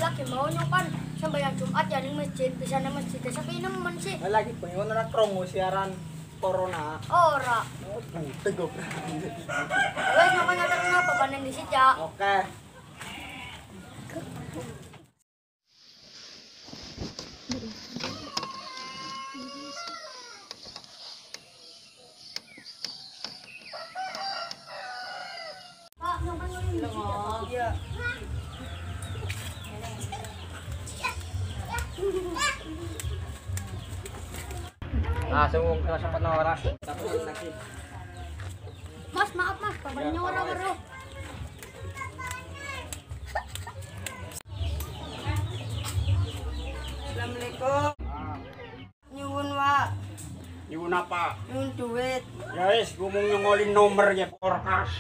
lagi mau nyokan sembahyang Jumat ya ning masjid, bisa nang masjid sepi nemen sih. Lagi pengen ora krungu siaran corona. Ora. Oh, tegok. Wes nyokan nyatetna bebanen di sijak. Oke. Pak, nyokan ngene. Iya. Langsung sempat norak. Mas, maaf Mas, bapaknya ora weruh. Assalamualaikum. Nyuwun Wak, Nyuwun apa? nyuwun duit. Ya wis, ngomong nyongolin nomor ya porkas.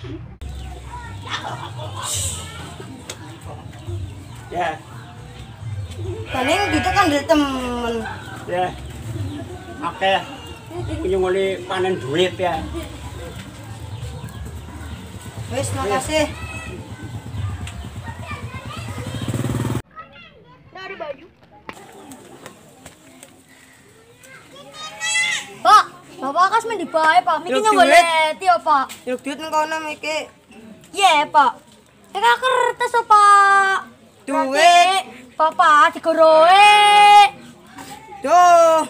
Ya, Paling gitu kan dari temen. ya. Oke. Nyongoli panen duit ya. Wes, makasih. Dari baju. Pak, Bapak kas men dibae, Pak. Miki Yuk, nyonggoleti ya, Pak. Yuk duit nang kono iki. Iya, Pak. Eka kertas oh, Pak. Duit. Bapak digoroe. Duh.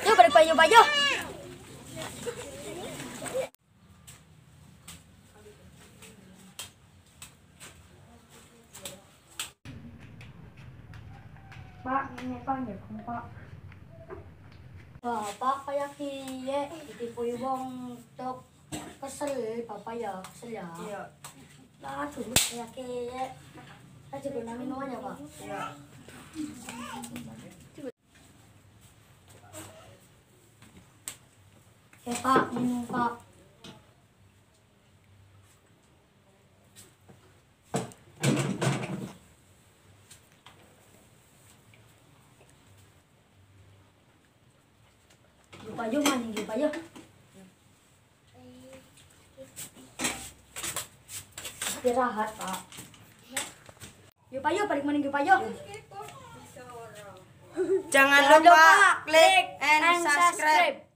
Yuk balik baju. Pak, ini Pak, ya, Pak. Bapak kayak kiye ditipui wong tok kesel Bapak ya, kesel ya. Iya. Lah dulu kayak kiye. Saya juga nangin namanya, Pak. Iya. Pak, minum Pak. Lupa yuk maning, lupa yuk. Istirahat Pak. Yuk Pak yuk, balik maning yuk Pak yuk. Jangan lupa klik and subscribe.